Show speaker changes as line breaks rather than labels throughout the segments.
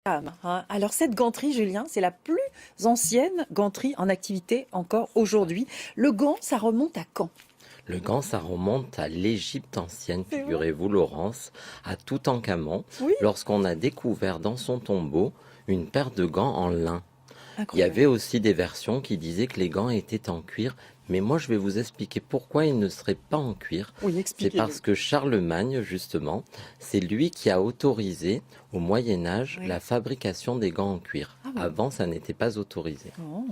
Hein. Alors cette ganterie, Julien, c'est la plus ancienne ganterie en activité encore aujourd'hui. Le gant, ça remonte à quand?
Le gant, ça remonte à l'Égypte ancienne,
C'est vrai?
figurez-vous, Laurence, à Toutankhamon,
Oui,
lorsqu'on a découvert dans son tombeau une paire de gants en lin. Il y
incroyable.
avait aussi des versions qui disaient que les gants étaient en cuir, mais moi je vais vous expliquer pourquoi ils ne seraient pas en cuir.
Oui,
C'est
expliquez-nous.
parce que Charlemagne, justement, c'est lui qui a autorisé au Moyen Âge
Oui.
la fabrication des gants en cuir.
Ah bon?
Avant, ça n'était pas autorisé.
Oh,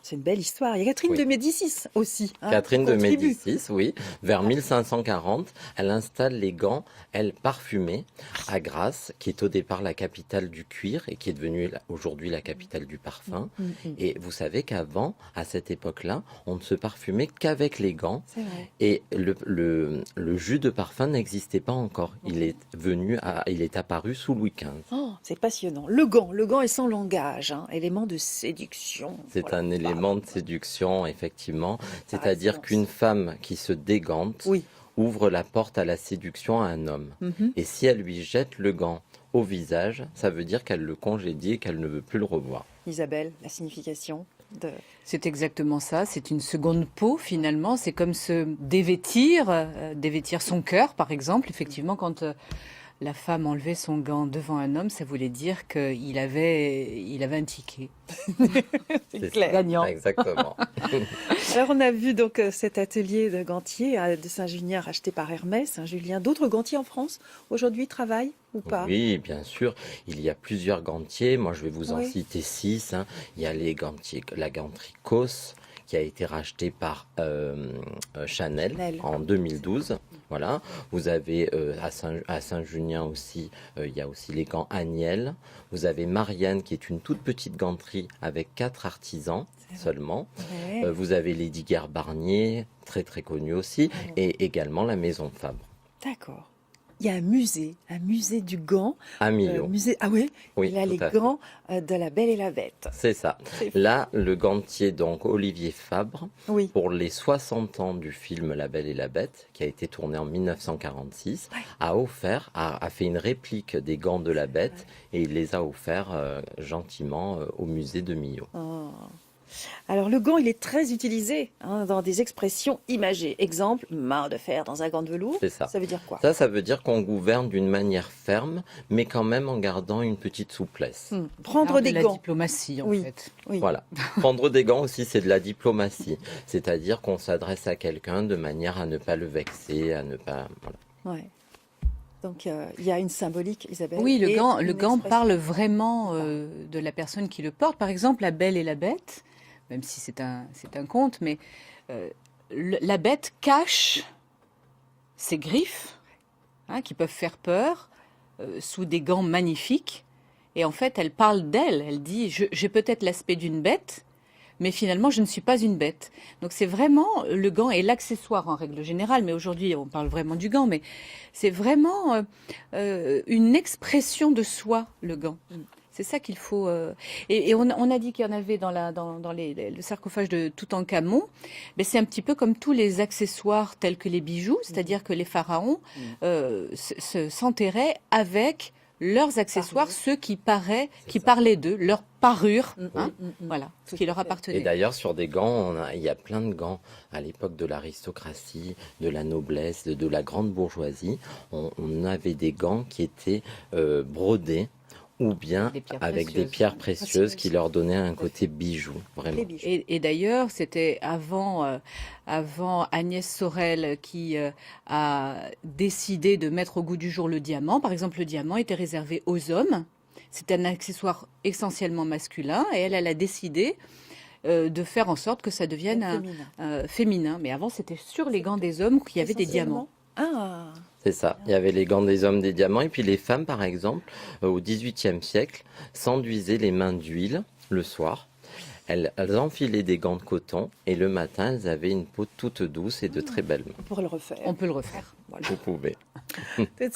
c'est une belle histoire. Il y a Catherine
Oui.
de Médicis aussi, hein, qui
Catherine de
contribue.
Médicis, oui, vers 1540, elle installe les gants, elle parfumés, à Grasse, qui est au départ la capitale du cuir et qui est devenue aujourd'hui la capitale du parfum.
Mm, mm.
Et vous savez qu'avant, à cette époque-là, on ne se parfumait qu'avec les gants
C'est vrai.
et le jus de parfum n'existait pas encore. Il est apparu sous Louis XV.
Oh, c'est passionnant. Le gant est sans langage, hein, élément de séduction.
C'est
Voilà.
un élément de séduction, effectivement. C'est-à-dire
Par
qu'une femme qui se dégante
Oui.
ouvre la porte à la séduction à un homme.
Mhm.
Et si elle lui jette le gant au visage, ça veut dire qu'elle le congédie et qu'elle ne veut plus le revoir.
Isabelle, la signification de...
C'est exactement ça, c'est une seconde peau finalement, c'est comme se dévêtir, dévêtir son cœur par exemple. Effectivement, quand la femme enlevait son gant devant un homme, ça voulait dire qu'il avait un ticket.
C'est clair.
Gagnant.
Exactement.
Alors on a vu donc cet atelier de gantier de Saint-Julien racheté par Hermès, Saint-Julien. D'autres gantiers en France aujourd'hui travaillent ou pas?
Oui, bien sûr. Il y a plusieurs gantiers. Moi, je vais vous en
Oui.
citer 6. Il y a les gantiers, la ganterie Cos, qui a été rachetée par Chanel
Chanel.
en 2012. Voilà. Vous avez à Saint-Junien aussi, il y a aussi les gants Agnel. Vous avez Marianne, qui est une toute petite ganterie avec 4 artisans
C'est vrai.
seulement.
Ouais.
Vous avez les Diguerre Barnier, très très connu aussi,
Ah bon.
et également la Maison Fabre.
D'accord. Il y a un musée du gant.
À Millau.
Musée... Ah oui,
Oui,
il a
tout
les
à fait.
gants de la Belle et la Bête.
C'est ça.
C'est fou.
Là, le gantier, donc Olivier Fabre,
Oui.
pour les 60 ans du film La Belle et la Bête, qui a été tourné en 1946,
Ouais.
a fait une réplique des gants de la Bête et il les a offerts gentiment au musée de Millau.
Oh. Alors le gant, il est très utilisé hein, dans des expressions imagées. Exemple, main de fer dans un gant de velours.
C'est ça.
Ça veut dire quoi?
Ça veut dire qu'on gouverne d'une manière ferme, mais quand même en gardant une petite souplesse.
Prendre
L'art
des
de la
gants.
diplomatie en
Oui.
fait.
Oui.
Voilà. Prendre des gants aussi, c'est de la diplomatie. C'est-à-dire qu'on s'adresse à quelqu'un de manière à ne pas le vexer, à ne pas... Voilà.
Ouais. Donc il y a une symbolique, Isabelle.
Oui, le
et
gant,
une
le gant
expression.
parle vraiment de la personne qui le porte. Par exemple, la Belle et la Bête, même si c'est un conte, mais la bête cache ses griffes, hein, qui peuvent faire peur, sous des gants magnifiques. Et en fait, elle parle d'elle. Elle dit, j'ai peut-être l'aspect d'une bête, mais finalement, je ne suis pas une bête. Donc c'est vraiment le gant et l'accessoire en règle générale, mais aujourd'hui, on parle vraiment du gant, mais c'est vraiment une expression de soi, le gant. C'est ça qu'il faut. Et on a dit qu'il y en avait dans le sarcophage de Toutankhamon. Mais c'est un petit peu comme tous les accessoires tels que les bijoux, c'est-à-dire que les pharaons s'enterraient avec leurs accessoires, ceux qui parlaient d'eux, leur parure, hein, voilà, ce
Tout
qui
à
leur
fait.
Et
appartenait.
d'ailleurs, sur des gants, il y a plein de gants. À l'époque de l'aristocratie, de la noblesse, de la grande bourgeoisie, on avait des gants qui étaient brodés ou bien
Des pierres
avec des
précieuses.
pierres précieuses qui leur donnaient un
Tout à
côté
fait.
bijou, vraiment.
Les bijoux.
Et d'ailleurs, c'était avant Agnès Sorel qui a décidé de mettre au goût du jour le diamant. Par exemple, le diamant était réservé aux hommes. C'était un accessoire essentiellement masculin et elle a décidé de faire en sorte que ça devienne
Féminin.
féminin. Mais avant, c'était sur les gants des hommes qu'il y avait des diamants.
Ah,
C'est ça. Il y avait les gants des hommes des diamants. Et puis les femmes, par exemple, au XVIIIe siècle, s'enduisaient les mains d'huile le soir. Elles enfilaient des gants de coton et le matin, elles avaient une peau toute douce et de très belles mains.
on pourrait le refaire.
On peut le refaire.
Voilà.
Vous pouvez.
Tout de